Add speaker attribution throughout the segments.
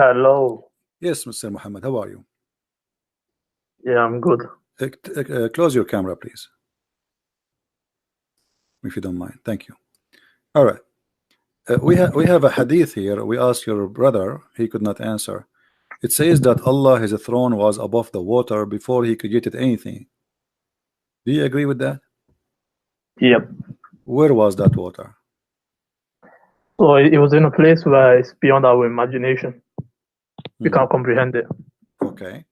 Speaker 1: Hello.
Speaker 2: Yes, Mr. Muhammad, how are you?
Speaker 1: Yeah, I'm good.
Speaker 2: Close your camera, please, if you don't mind. Thank you. All right. We have a hadith here. We asked your brother, he could not answer. It says that Allah, his throne was above the water before he created anything. Do you agree with that?
Speaker 1: Yep.
Speaker 2: Where was that water?
Speaker 1: So it was in a place where it's beyond our imagination. We can't comprehend it.
Speaker 2: Okay.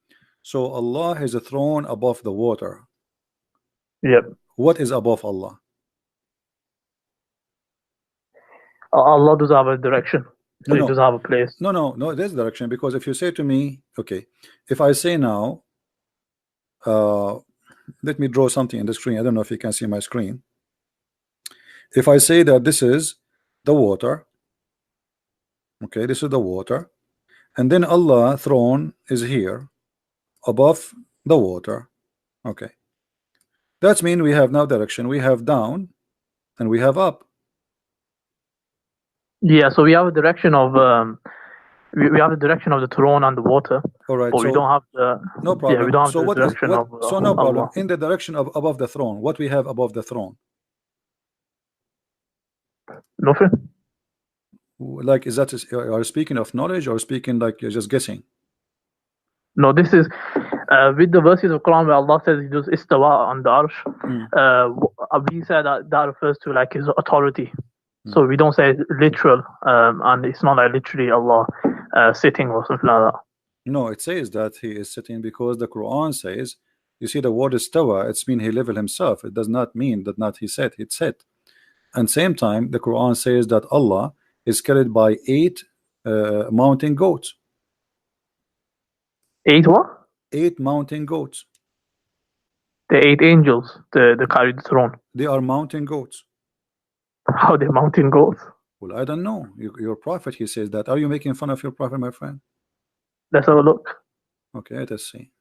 Speaker 2: So Allah has a throne above the water.
Speaker 1: Yep.
Speaker 2: What is above Allah?
Speaker 1: Allah does have a direction. So He does have a place.
Speaker 2: No, there's direction, because if you say to me, okay, if I say now, let me draw something in the screen. I don't know if you can see my screen. If I say that this is the water, okay, this is the water, and then Allah throne is here above the water, okay, that means we have now direction. We have down and we have up.
Speaker 1: Yeah, so we have a direction of we have the direction of the throne and the water.
Speaker 2: All right,
Speaker 1: but
Speaker 2: so
Speaker 1: we don't have the
Speaker 2: no problem.
Speaker 1: Yeah, we don't have
Speaker 2: So
Speaker 1: the
Speaker 2: what is
Speaker 1: direction
Speaker 2: what?
Speaker 1: of
Speaker 2: So no problem.
Speaker 1: Allah.
Speaker 2: In the direction of above the throne, what we have above the throne?
Speaker 1: Nothing.
Speaker 2: Like, is that are you speaking of knowledge or speaking like you're just guessing?
Speaker 1: No, this is with the verses of Quran where Allah says He does istawa on the arsh. We say that refers to like His authority. So we don't say literal, and it's not like literally Allah sitting or something like that.
Speaker 2: No, it says that He is sitting because the Quran says, you see the word istawa, it's mean He level Himself. It does not mean that not He sat, it's set. And same time the Quran says that Allah is carried by 8 mountain goats.
Speaker 1: 8 what?
Speaker 2: 8 mountain goats.
Speaker 1: The 8 angels, the carried the throne.
Speaker 2: They are mountain goats.
Speaker 1: How they mountain goats?
Speaker 2: Well, I don't know. Your prophet, he says that. Are you making fun of your prophet, my friend?
Speaker 1: Let's have a look.
Speaker 2: Okay, let us see.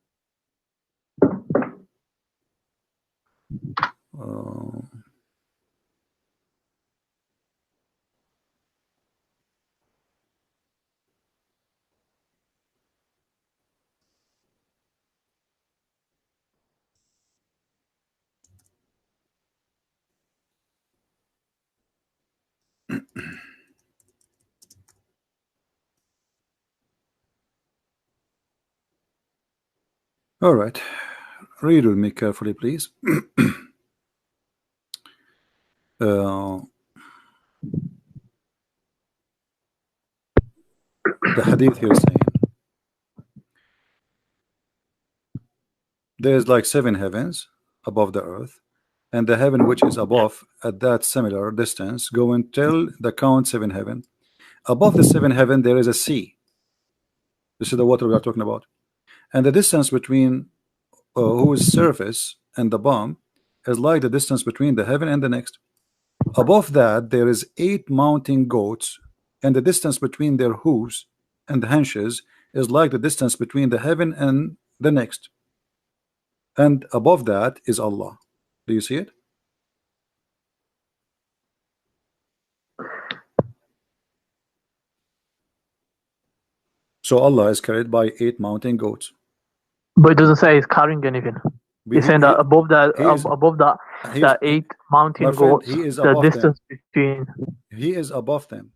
Speaker 2: All right, read with me carefully, please. The hadith here is saying there's like 7 heavens above the earth, and the heaven which is above at that similar distance going till the count 7 heaven. Above the 7 heaven there is a sea. This is the water we are talking about, and the distance between whose surface and the bottom is like the distance between the heaven and the next. Above that there is 8 mountain goats, and the distance between their hooves and the haunches is like the distance between the heaven and the next. And above that is Allah. Do you see it? So Allah is carried by 8 mountain goats.
Speaker 1: But it doesn't say He's carrying anything. He's saying that above that 8 mountain goats, the distance between.
Speaker 2: He is above them.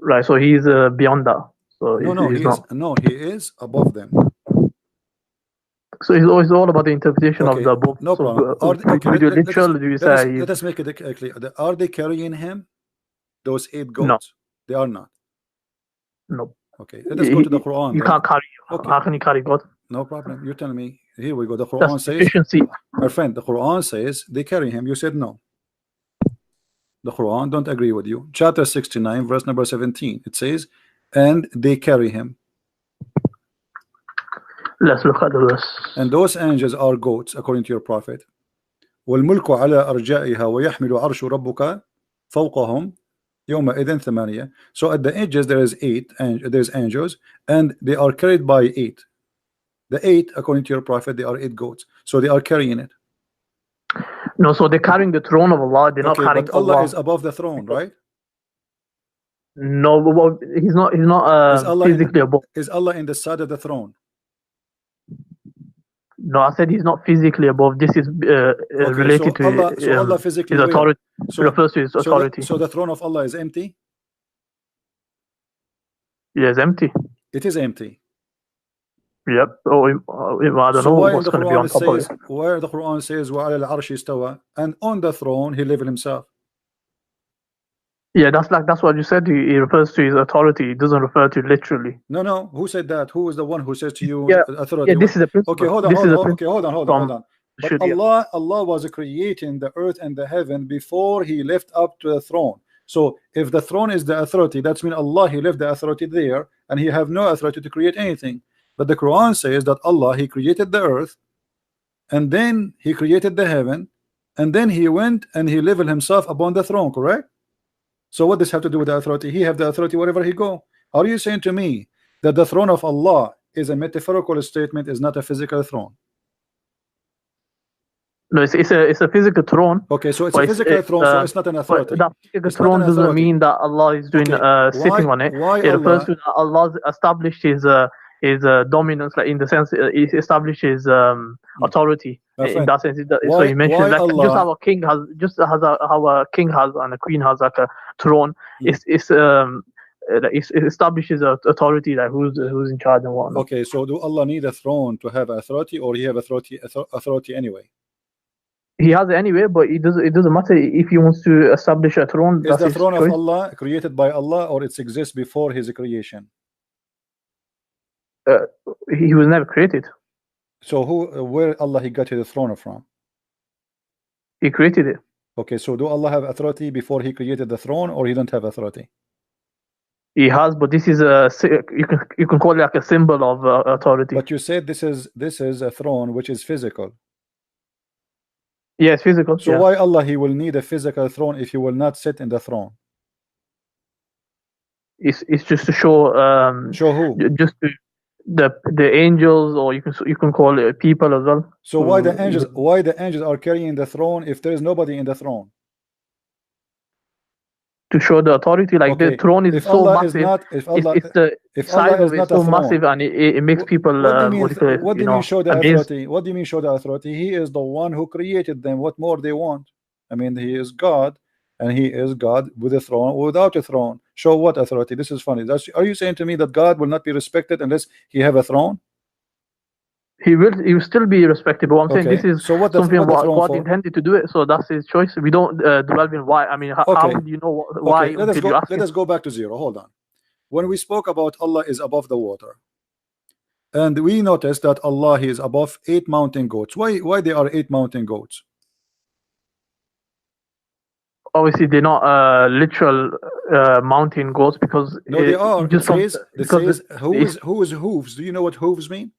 Speaker 1: Right, so He's beyond that. So
Speaker 2: he is above them.
Speaker 1: So it's all about the interpretation of the above.
Speaker 2: No problem. Let us make it clear. Are they carrying him? Those 8 goats?
Speaker 1: No.
Speaker 2: They are not.
Speaker 1: No.
Speaker 2: Okay, let us go to the Quran.
Speaker 1: You can't carry. Okay. How can you carry God?
Speaker 2: No problem. You tell me. Here we go. The Quran says, my friend, the Quran says they carry him. You said no. The Quran don't agree with you. Chapter 69, verse number 17. It says, and they carry him.
Speaker 1: Let's look at the verse.
Speaker 2: And those angels are goats, according to your prophet. وَالْمُلْكُ عَلَى أَرْجَائِهَا وَيَحْمِلُ عَرْشُ رَبُّكَ فَوْقَهُمْ يَوْمَئِذٍ ثَمَانِيَةٍ. So at the edges there is 8, and there's angels, and they are carried by 8. The 8, according to your prophet, they are 8 goats. So they are carrying it.
Speaker 1: No, so they're carrying the throne of Allah. They're not
Speaker 2: Okay,
Speaker 1: carrying
Speaker 2: but Allah
Speaker 1: Allah.
Speaker 2: is above the throne, right?
Speaker 1: No, but he's not. He's
Speaker 2: Is
Speaker 1: not
Speaker 2: Allah
Speaker 1: physically above.
Speaker 2: is Allah in the side of the throne?
Speaker 1: No, I said he's not physically above. This is
Speaker 2: Okay,
Speaker 1: related to
Speaker 2: so Allah physically
Speaker 1: his
Speaker 2: where?
Speaker 1: authority.
Speaker 2: So
Speaker 1: Refers to his authority.
Speaker 2: so the throne of Allah is empty?
Speaker 1: Yeah, it's empty.
Speaker 2: It is empty.
Speaker 1: Yep. I don't
Speaker 2: So
Speaker 1: know
Speaker 2: why in
Speaker 1: what's
Speaker 2: the
Speaker 1: going to be on
Speaker 2: Quran
Speaker 1: top of it.
Speaker 2: says, where the Quran says وَعَلَى الْعَرْشِ اسْتَوَى, and on the throne he leveled himself?
Speaker 1: Yeah, that's what you said. He refers to his authority. He doesn't refer to literally.
Speaker 2: No, who said that? Who is the one who says to you
Speaker 1: Yeah,
Speaker 2: authority?
Speaker 1: yeah. This is a principle.
Speaker 2: Okay, hold
Speaker 1: This is a
Speaker 2: on.
Speaker 1: principle
Speaker 2: Okay, hold on. But
Speaker 1: Sharia.
Speaker 2: Allah was creating the earth and the heaven before he left up to the throne. So if the throne is the authority, that's mean Allah, he left the authority there and he have no authority to create anything. But the Quran says that Allah, he created the earth and then he created the heaven and then he went and he leveled himself upon the throne, correct? So what does have to do with the authority? He have the authority wherever he go. Are you saying to me that the throne of Allah is a metaphorical statement, is not a physical throne?
Speaker 1: No, it's a physical throne.
Speaker 2: Okay, so it's a physical throne, so it's not an authority.
Speaker 1: But that physical
Speaker 2: It's not an
Speaker 1: throne doesn't
Speaker 2: authority.
Speaker 1: mean that Allah is doing sitting on it.
Speaker 2: Why
Speaker 1: It refers
Speaker 2: Allah?
Speaker 1: to that Allah's established his dominance, like in the sense he established his authority.
Speaker 2: My
Speaker 1: In
Speaker 2: friend,
Speaker 1: that sense, so
Speaker 2: why
Speaker 1: he mentions like
Speaker 2: Allah?
Speaker 1: just how a king has, how a king has and a queen has like a throne. It establishes authority, like who's in charge and whatnot.
Speaker 2: Okay, so do Allah need a throne to have authority, or he have authority anyway?
Speaker 1: He has it anyway, but it doesn't matter if he wants to establish a throne.
Speaker 2: Is
Speaker 1: That's
Speaker 2: the
Speaker 1: his
Speaker 2: throne
Speaker 1: choice.
Speaker 2: of Allah created by Allah, or it exists before his creation?
Speaker 1: He was never created.
Speaker 2: So where Allah he got his throne from?
Speaker 1: He created it.
Speaker 2: Okay, so do Allah have authority before he created the throne, or he don't have authority?
Speaker 1: He has, but this is you can call it like a symbol of authority.
Speaker 2: But you said this is a throne which is physical.
Speaker 1: Yes, physical.
Speaker 2: So why Allah he will need a physical throne if he will not sit in the throne?
Speaker 1: It's just to show
Speaker 2: show who?
Speaker 1: Just to the angels, or you can call it people as well.
Speaker 2: So why the angels are carrying the throne if there is nobody in the throne?
Speaker 1: To show the authority, like the throne is so massive. If size of it is so massive, and it makes people.
Speaker 2: What do you mean show the authority? What do you mean show the authority? He is the one who created them. What more they want? I mean, he is God, and he is God with a throne or without a throne. Show what authority? This is funny. Are you saying to me that God will not be respected unless he have a throne? He will
Speaker 1: still be respected, but what I'm saying, this is
Speaker 2: so
Speaker 1: something God intended to do it, so that's his choice. We don't dwell in why. I mean, how would you know why?
Speaker 2: Let us go back to zero. Hold on. When we spoke about Allah is above the water, and we noticed that Allah is above 8 mountain goats. Why there are 8 mountain goats?
Speaker 1: Obviously, they're not literal mountain goats, because
Speaker 2: no, they are. It says whose hooves? Do you know what hooves mean?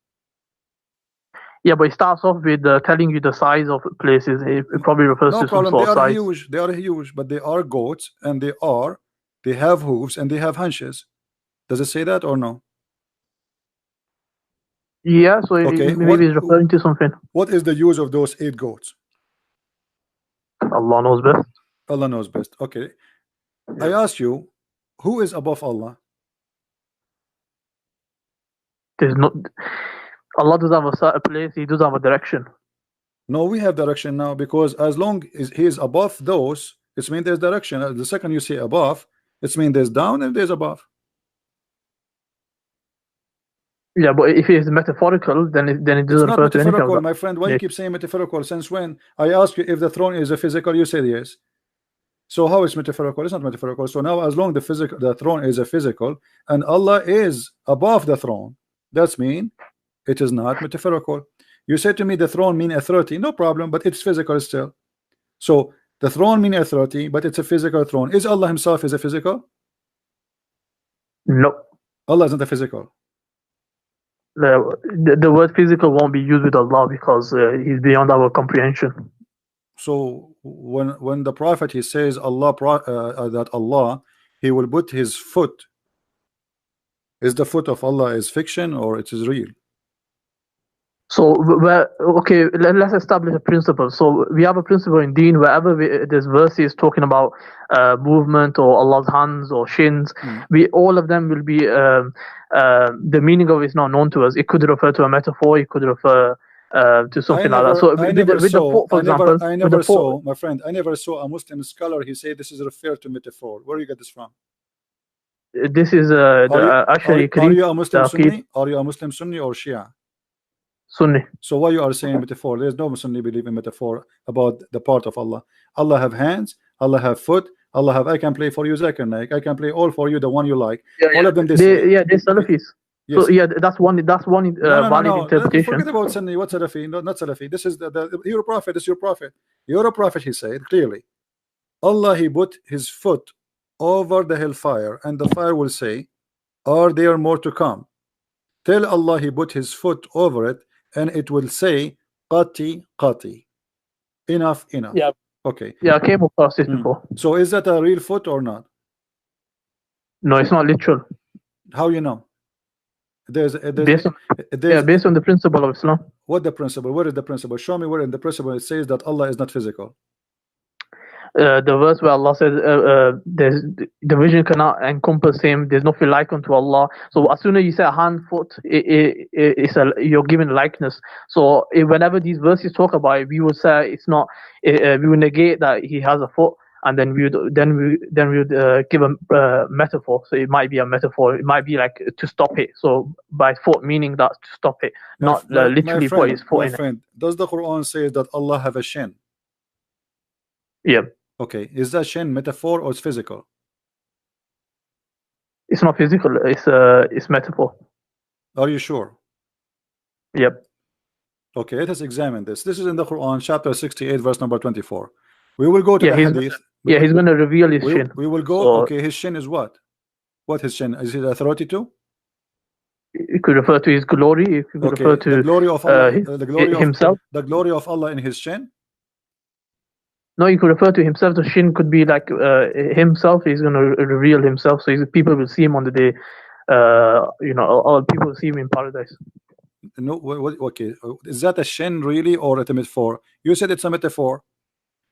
Speaker 1: Yeah, but it starts off with telling you the size of places. It probably refers to some sort of size.
Speaker 2: Huge. They are huge, but they are goats, and they have hooves and they have hunches. Does it say that or no?
Speaker 1: Yeah, so maybe it's referring to something.
Speaker 2: What is the use of those 8 goats?
Speaker 1: Allah knows best.
Speaker 2: Allah knows best. Okay. Yeah. I ask you, who is above Allah?
Speaker 1: There's no. Allah does have a certain place. He does have a direction.
Speaker 2: No, we have direction now, because as long as he is above those, it means there's direction. The second you say above, it means there's down and there's above.
Speaker 1: Yeah, but if it's metaphorical, then it doesn't refer to anything.
Speaker 2: My friend, why you keep saying metaphorical? Since when? I ask you if the throne is a physical, you said yes. So how is metaphorical? It's not metaphorical. So now, as long the throne is a physical, and Allah is above the throne, that's mean it is not metaphorical. You said to me the throne mean authority. No problem, but it's physical still. So the throne mean authority, but it's a physical throne. Is Allah himself is a physical?
Speaker 1: No.
Speaker 2: Allah is not a physical.
Speaker 1: The word physical won't be used with Allah, because he's beyond our comprehension.
Speaker 2: So when the Prophet he says that Allah he will put his foot, is the foot of Allah is fiction or it is real?
Speaker 1: So okay, let's establish a principle. So we have a principle in Deen wherever there's verses talking about movement or Allah's hands or shins. We all of them will be the meaning of it is not known to us. It could refer to a metaphor. It could refer to something like that. So
Speaker 2: I never
Speaker 1: with the foot, for example,
Speaker 2: I never saw, my friend, I never saw a Muslim scholar he said this is referred to metaphor. Where you get this from?
Speaker 1: This is
Speaker 2: are you a Muslim Sunni? Are you a Muslim Sunni or Shia?
Speaker 1: Sunni.
Speaker 2: So why you are saying metaphor? There's no Sunni believe in metaphor about the part of Allah. Allah have hands, Allah have foot, Allah have I can play for you Zakir Naik, I can play all for you the one you like. All of them
Speaker 1: they're Salafis.
Speaker 2: Yes.
Speaker 1: So yeah, that's one valid interpretation.
Speaker 2: Forget about Sunni. What's Salafi? No, not Salafi. This is your prophet. This is your prophet. Your prophet, he said clearly, Allah, he put his foot over the hellfire and the fire will say, are there more to come? Tell Allah he put his foot over it and it will say, qati qati, enough.
Speaker 1: Yeah.
Speaker 2: Okay.
Speaker 1: Yeah, I came across this before.
Speaker 2: So is that a real foot or not?
Speaker 1: No, it's not literal.
Speaker 2: How you know? There's
Speaker 1: based on the principle of Islam.
Speaker 2: What the principle? Where is the principle? Show me where in the principle it says that Allah is not physical.
Speaker 1: The verse where Allah says there's the vision cannot encompass him, there's nothing like unto Allah. So as soon as you say a hand, foot, you're given likeness. So whenever these verses talk about it, we would say it's not, we would negate that he has a foot, and then we would give a metaphor. So it might be a metaphor, it might be like to stop it. So by foot meaning that to stop it, not literally put his foot in it.
Speaker 2: Does the Quran say that Allah have a shin?
Speaker 1: Yeah.
Speaker 2: Okay, is that shin metaphor or it's physical?
Speaker 1: It's not physical. It's metaphor.
Speaker 2: Are you sure?
Speaker 1: Yep.
Speaker 2: Okay, let us examine this. This is in the Quran, chapter 68, verse number 24. We will go to the hadith.
Speaker 1: He's going to reveal his shin.
Speaker 2: We will go. Okay, his shin is what? What his shin? Is it authority too?
Speaker 1: It could refer to his glory. It could refer to
Speaker 2: the glory of Allah,
Speaker 1: himself.
Speaker 2: The glory of Allah in his shin.
Speaker 1: No, you could refer to himself. The shin could be like himself. He's going to reveal himself, so people will see him on the day. All people will see him in paradise.
Speaker 2: No, okay. Is that a shin really or a metaphor? You said it's a metaphor,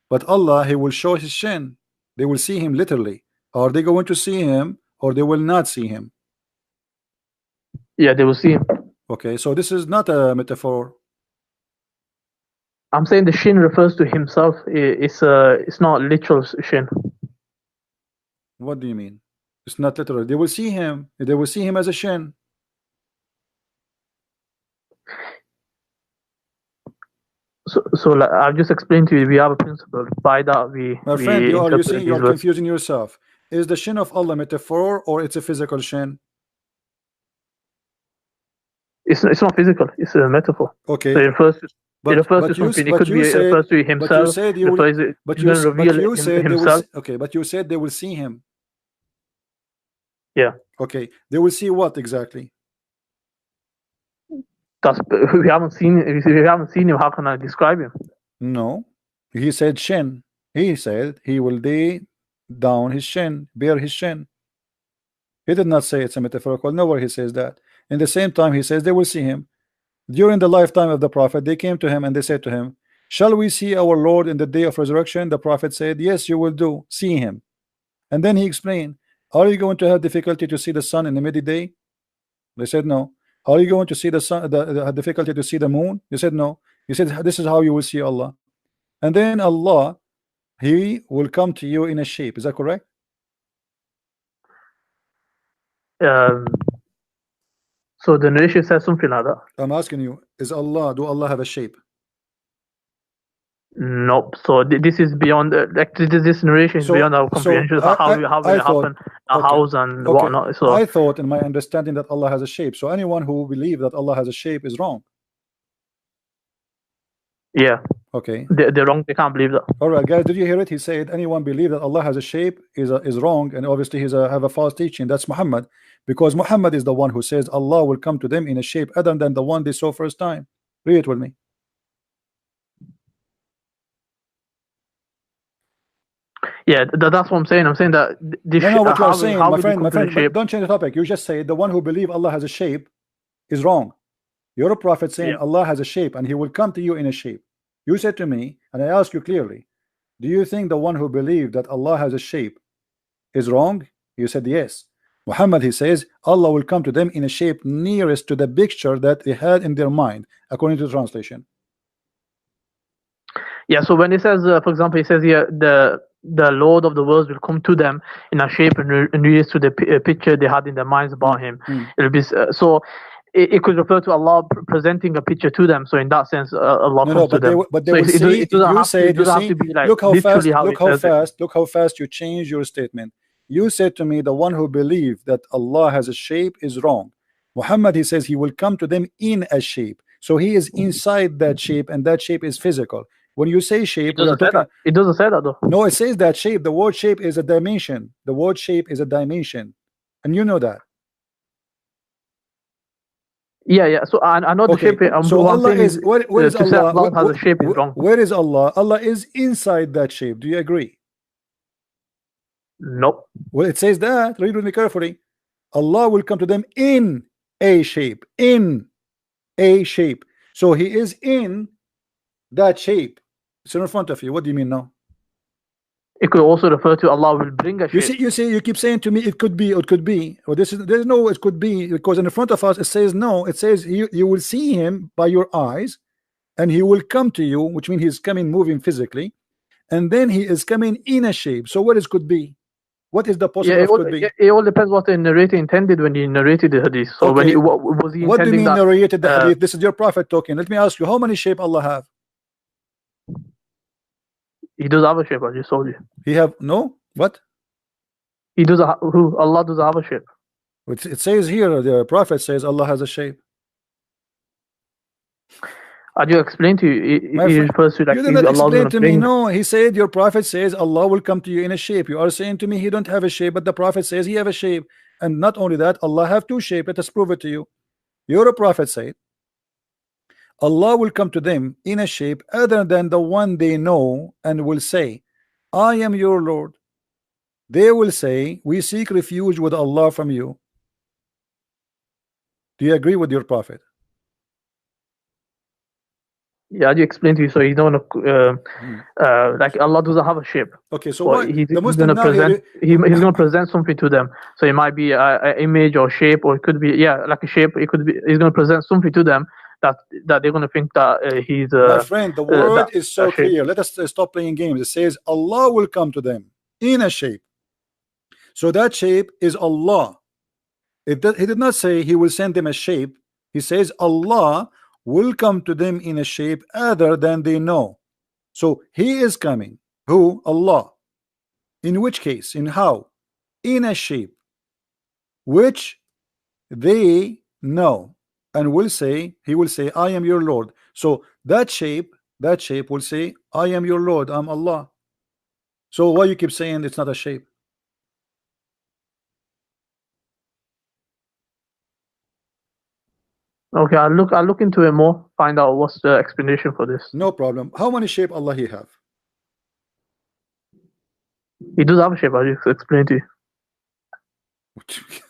Speaker 2: but Allah, he will show his shin. They will see him literally. Are they going to see him or they will not see him?
Speaker 1: Yeah, they will see him.
Speaker 2: Okay, so this is not a metaphor.
Speaker 1: I'm saying the shin refers to himself. It's not literal shin.
Speaker 2: What do you mean? It's not literal. They will see him. They will see him as a shin.
Speaker 1: So like I've just explained to you, we have a principle. By that we.
Speaker 2: My friend, you're confusing yourself. Is the shin of Allah metaphor or it's a physical shin?
Speaker 1: It's not physical. It's a metaphor.
Speaker 2: Okay.
Speaker 1: So it refers to something. It could be refers to himself.
Speaker 2: But you said you will. But you said himself. Okay, but you said they will see him.
Speaker 1: Yeah.
Speaker 2: Okay, they will see what exactly?
Speaker 1: We haven't seen him. How can I describe him?
Speaker 2: No, he said shin. He said he will lay down his shin, bare his shin. He did not say it's a metaphorical. Nowhere he says that. In the same time, he says they will see him. During the lifetime of the Prophet, they came to him and they said to him, shall we see our Lord in the day of resurrection? The Prophet said, yes, you will do. See him. And then he explained, are you going to have difficulty to see the sun in the midday? They said no. Are you going to see the sun, the difficulty to see the moon? They said no. He said, this is how you will see Allah. And then Allah, he will come to you in a shape. Is that correct?
Speaker 1: So the narration says something like that.
Speaker 2: I'm asking you, do Allah have a shape?
Speaker 1: Nope. So this is beyond this narration is beyond our comprehension. How will it happen? A house and whatnot. So
Speaker 2: I thought in my understanding that Allah has a shape. So anyone who believes that Allah has a shape is wrong.
Speaker 1: Yeah.
Speaker 2: Okay.
Speaker 1: They're wrong. They can't believe that.
Speaker 2: All right, guys. Did you hear it? He said anyone believe that Allah has a shape is wrong, and obviously he's have a false teaching. That's Muhammad, because Muhammad is the one who says Allah will come to them in a shape other than the one they saw first time. Read it with me.
Speaker 1: Yeah, that's what I'm saying. I'm saying that this.
Speaker 2: No, what you're saying, my friend, don't change the topic. You just say the one who believe Allah has a shape is wrong. You're a prophet saying Allah has a shape and he will come to you in a shape. You said to me, and I ask you clearly, do you think the one who believed that Allah has a shape is wrong? You said yes. Muhammad, he says Allah will come to them in a shape nearest to the picture that they had in their mind, according to the translation.
Speaker 1: Yeah, so when it says, for example, he says here, the Lord of the worlds will come to them in a shape nearest to the picture they had in their minds about him. It'll be so. It could refer to Allah presenting a picture to them. So in that sense, Allah comes to them.
Speaker 2: But they will see.
Speaker 1: It doesn't have to be like
Speaker 2: look how fast.
Speaker 1: it.
Speaker 2: Look how fast you change your statement. You said to me, the one who believes that Allah has a shape is wrong. Muhammad, he says he will come to them in a shape. So he is inside that shape, and that shape is physical. When you say shape,
Speaker 1: it doesn't say that though.
Speaker 2: No, it says that shape. The word shape is a dimension. The word shape is a dimension, and you know that.
Speaker 1: Yeah. So I know the shape.
Speaker 2: So Allah is what is Allah?
Speaker 1: Allah has a shape is wrong.
Speaker 2: Where is Allah? Allah is inside that shape. Do you agree?
Speaker 1: Nope.
Speaker 2: Well, it says that. Read with me carefully. Allah will come to them in a shape. In a shape. So he is in that shape. It's in front of you. What do you mean now?
Speaker 1: It could also refer to Allah will bring a shape.
Speaker 2: You see, you keep saying to me it could be, it could be. Well, there's no it could be, because in front of us it says no. It says you will see him by your eyes, and he will come to you, which means he's coming moving physically, and then he is coming in a shape. So what is could be? What is the possible could be?
Speaker 1: It all depends what the narrator intended when he narrated the hadith. So when what was he intending?
Speaker 2: What do you mean narrated the hadith? This is your prophet talking. Let me ask you, how many shape Allah have?
Speaker 1: He does have a shape, I just told you.
Speaker 2: He have no? What?
Speaker 1: He does Allah does have a shape.
Speaker 2: It says here, the prophet says Allah has a shape.
Speaker 1: I just explained to you. He refers to like
Speaker 2: you did not explain to me. No, he said your prophet says Allah will come to you in a shape. You are saying to me he don't have a shape, but the prophet says he have a shape. And not only that, Allah have two shapes. Let us prove it to you. Your prophet said Allah will come to them in a shape other than the one they know, and will say, I am your Lord. They will say, we seek refuge with Allah from you. Do you agree with your prophet?
Speaker 1: Yeah, I just explained to you. So he's not like Allah doesn't have a shape.
Speaker 2: Okay, so what?
Speaker 1: He's going to present something to them. So it might be an image or shape, or it could be like a shape. It could be he's going to present something to them that they're going to think that he's.
Speaker 2: My friend, the word is so clear. Let us stop playing games. It says Allah will come to them in a shape. So that shape is Allah. He did not say he will send them a shape. He says Allah will come to them in a shape other than they know. So he is coming. Who? Allah. In which case? In how? In a shape which they know, and will say, he will say, I am your Lord. So that shape will say, I am your Lord, I'm Allah. So why you keep saying it's not a shape?
Speaker 1: Okay, I'll look into it more, find out what's the explanation for this.
Speaker 2: No problem. How many shape Allah he have?
Speaker 1: He does have a shape, I just explained to you.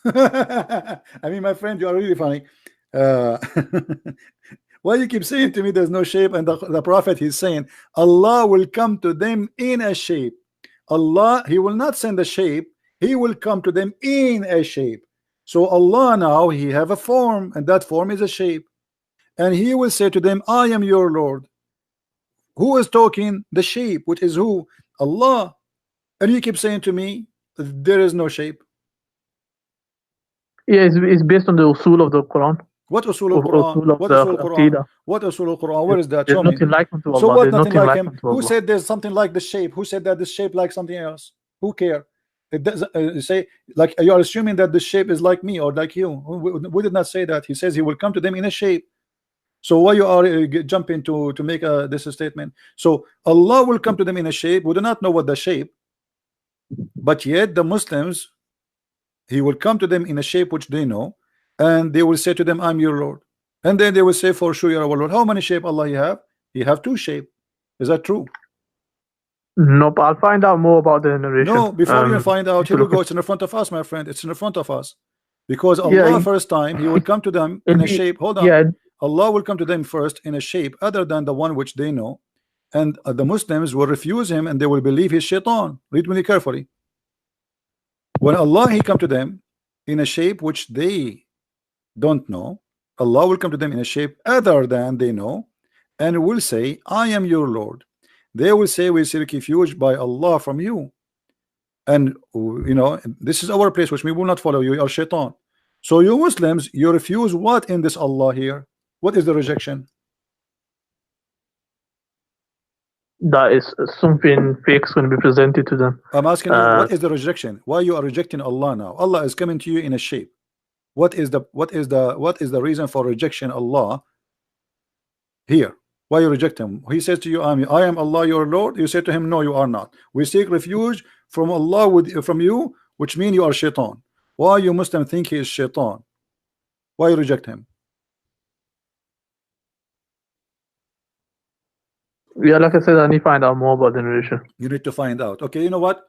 Speaker 2: I mean, my friend, you are really funny. Why you keep saying to me there's no shape, and the prophet he's saying Allah will come to them in a shape. Allah, he will not send a shape, he will come to them in a shape. So Allah now, he have a form, and that form is a shape, and he will say to them, I am your Lord. Who is talking? The shape, which is who? Allah. And you keep saying to me there is no shape.
Speaker 1: Yeah, it's based on the usul of the Quran.
Speaker 2: What usul al-Quran? What usul al-Quran? What usul al-Quran? Where is that?
Speaker 1: There's nothing like him to Allah.
Speaker 2: So what? Nothing like him? Who said there's something like the shape? Who said that this shape like something else? Who care? It doesn't say, like, you are assuming that the shape is like me or like you. We did not say that. He says he will come to them in a shape. So why you are jumping to make this statement? So Allah will come to them in a shape. We do not know what the shape, but yet the Muslims, he will come to them in a shape which they know, and they will say to them, I'm your Lord. And then they will say, for sure, you are our Lord. How many shape Allah you have? He have two shape. Is that true?
Speaker 1: No, but I'll find out more about the narration.
Speaker 2: No, before you find out, here we go. It's in front of us, my friend. It's in front of us. Because Allah, first time, he will come to them in a shape. Hold on.
Speaker 1: Yeah.
Speaker 2: Allah will come to them first in a shape other than the one which they know, and the Muslims will refuse him and they will believe he's shaitan. Read me carefully. When Allah he come to them in a shape which they don't know, Allah will come to them in a shape other than they know and will say, I am your Lord. They will say, we seek refuge by Allah from you, and you know, this is our place which we will not follow you, you are shaitan. So you Muslims, you refuse what in this Allah here? What is the rejection?
Speaker 1: That is something fake is going to be presented to them.
Speaker 2: I'm asking you, what is the rejection? Why you are rejecting Allah now? Allah is coming to you in a shape. What is the reason for rejection Allah here? Why you reject him? He says to you, I am Allah your Lord. You say to him, no, you are not. We seek refuge from Allah from you, which means you are shaitan. Why you Muslim think he is shaitan? Why you reject him?
Speaker 1: Yeah, like I said, I need to find out more about the narration.
Speaker 2: You need to find out. Okay, you know what?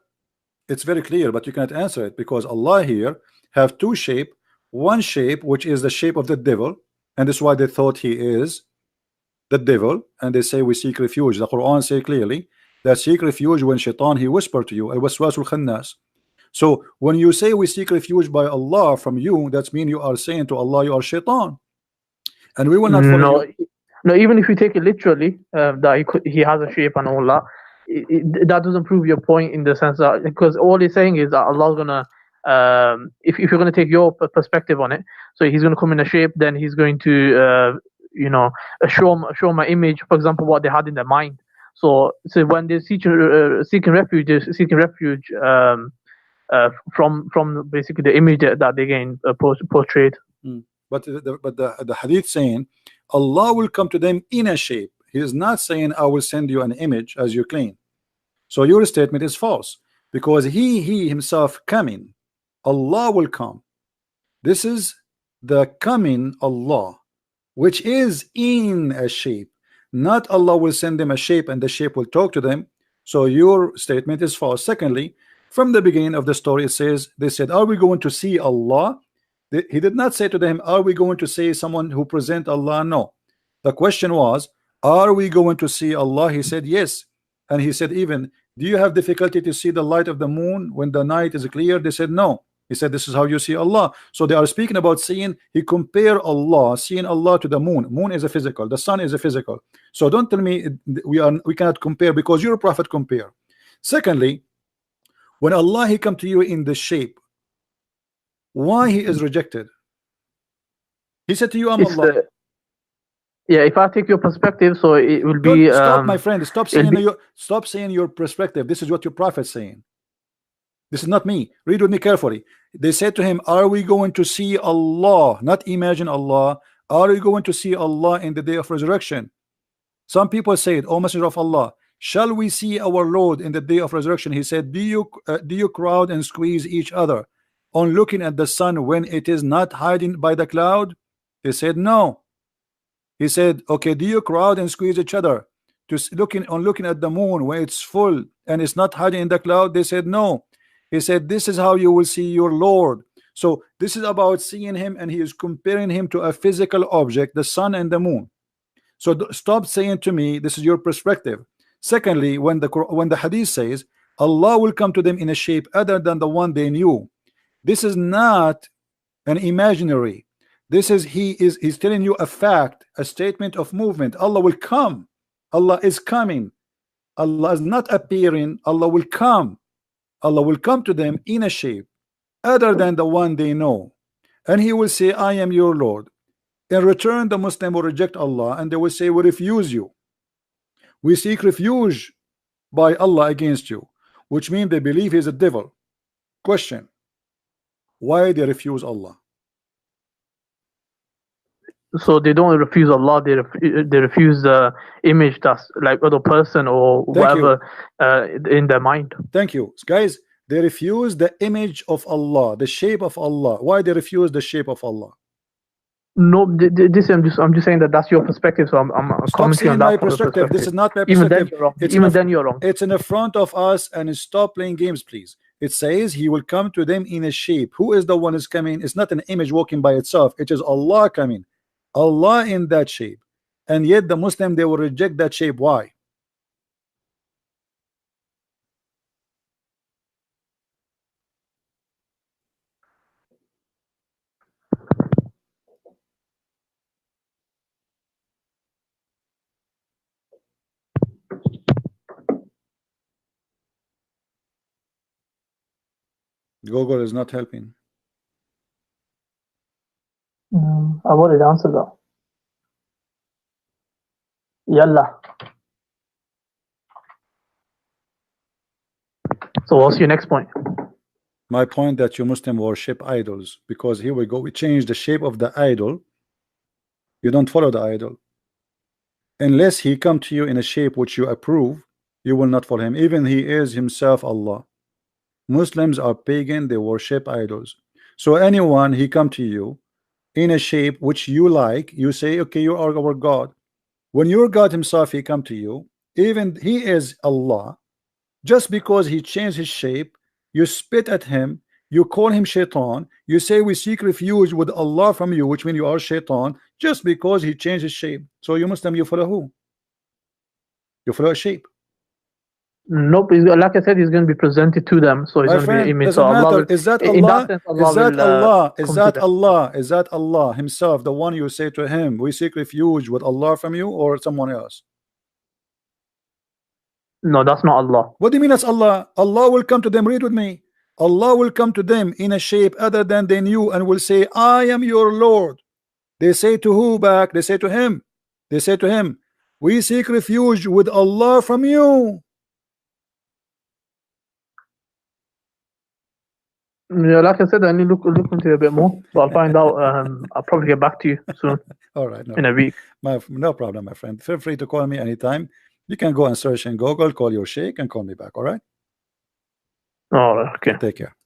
Speaker 2: It's very clear, but you cannot answer it because Allah here have two shape. One shape which is the shape of the devil, and that's why they thought he is the devil, and they say we seek refuge. The Quran say clearly that seek refuge when shaitan he whisper to you, al-waswasul khannas. So when you say we seek refuge by Allah from you, that means you are saying to Allah you are shaitan, and we will not follow you.
Speaker 1: No, even if you take it literally, that he has a shape and all that, that doesn't prove your point in the sense that, because all he's saying is that Allah's gonna, if you're gonna take your perspective on it, so he's gonna come in a shape, then he's going to, you know, show my image, for example, what they had in their mind. So when they're seeking refuge, they're seeking refuge from basically the image that they gain portrayed.
Speaker 2: But the hadith saying Allah will come to them in a shape. He is not saying I will send you an image as you claim. So your statement is false because he himself coming. Allah will come. This is the coming Allah, which is in a shape. Not Allah will send them a shape and the shape will talk to them. So your statement is false. Secondly, from the beginning of the story it says, they said, are we going to see Allah? He did not say to them, are we going to see someone who present Allah? No. The question was, are we going to see Allah? He said yes. And he said, even, do you have difficulty to see the light of the moon when the night is clear? They said no. He said this is how you see Allah. So they are speaking about seeing. He compare Allah, seeing Allah, to the moon. Moon is a physical, the sun is a physical. So don't tell me we cannot compare because your prophet compare. Secondly, when Allah he come to you in the shape, why he is rejected? He said to you, I'm Allah.
Speaker 1: Yeah, if I take your perspective, so it will be.
Speaker 2: Don't stop, my friend. Stop saying your perspective. This is what your prophet is saying. This is not me. Read with me carefully. They said to him, are we going to see Allah? Not imagine Allah. Are we going to see Allah in the day of resurrection? Some people said, O Messenger of Allah, shall we see our Lord in the day of resurrection? He said, do you crowd and squeeze each other on looking at the sun when it is not hiding by the cloud? They said no. He said, okay, do you crowd and squeeze each other to looking at the moon when it's full and it's not hiding in the cloud? They said no. He said, this is how you will see your Lord. So this is about seeing him, and he is comparing him to a physical object, the sun and the moon. So stop saying to me this is your perspective. Secondly, when the hadith says Allah will come to them in a shape other than the one they knew, this is not an imaginary. This is he's telling you a fact, a statement of movement. Allah will come. Allah is coming. Allah is not appearing. Allah will come. Allah will come to them in a shape other than the one they know, and he will say, I am your Lord. In return, the Muslim will reject Allah and they will say, we refuse you. We seek refuge by Allah against you, which means they believe he's a devil. Question: why they refuse Allah?
Speaker 1: So they don't refuse Allah, they refuse the image that's like other person or whatever in their mind.
Speaker 2: Thank you, guys. They refuse the image of Allah, the shape of Allah. Why they refuse the shape of Allah?
Speaker 1: No, I'm just saying that's your perspective. So I'm commenting on that
Speaker 2: my perspective. This is not my perspective.
Speaker 1: Then you're wrong.
Speaker 2: It's in the front of us, and stop playing games, please. It says he will come to them in a shape. Who is the one is coming? It's not an image walking by itself. It is Allah coming. Allah in that shape, and yet the Muslim, they will reject that shape. Why? Google is not helping.
Speaker 1: I've already answered that. Yalla. So what's your next point?
Speaker 2: My point that you Muslim worship idols, because here we go, we change the shape of the idol. You don't follow the idol unless he come to you in a shape which you approve. You will not follow him, even he is himself Allah. Muslims are pagan, they worship idols. So anyone he come to you in a shape which you like, you say, okay, you are our God. When your God himself he come to you, even he is Allah, just because he changed his shape, you spit at him, you call him shaitan, you say we seek refuge with Allah from you, which means you are shaitan, just because he changed his shape. So you Muslim, you follow who? You follow a shape.
Speaker 1: Nope, like I said, he's going to be presented to them, so he's
Speaker 2: My
Speaker 1: going to be an
Speaker 2: friend,
Speaker 1: image.
Speaker 2: doesn't
Speaker 1: So Allah
Speaker 2: matter.
Speaker 1: will,
Speaker 2: Is that
Speaker 1: in
Speaker 2: Allah?
Speaker 1: that sense,
Speaker 2: Is that Allah? Is
Speaker 1: come
Speaker 2: that
Speaker 1: to them.
Speaker 2: Allah? Is that Allah himself, the one you say to him, we seek refuge with Allah from you, or someone else?
Speaker 1: No, that's not Allah.
Speaker 2: What do you mean that's Allah? Allah will come to them. Read with me. Allah will come to them in a shape other than they knew and will say, I am your Lord. They say to who back? They say to him. They say to him, we seek refuge with Allah from you.
Speaker 1: Yeah, like I said, I need to look into it a bit more. So I'll find out. I'll probably get back to you soon.
Speaker 2: All right, no
Speaker 1: in a week.
Speaker 2: No problem, my friend. Feel free to call me anytime. You can go and search in Google, call your sheikh, and call me back. All right.
Speaker 1: All right. Okay.
Speaker 2: Take care.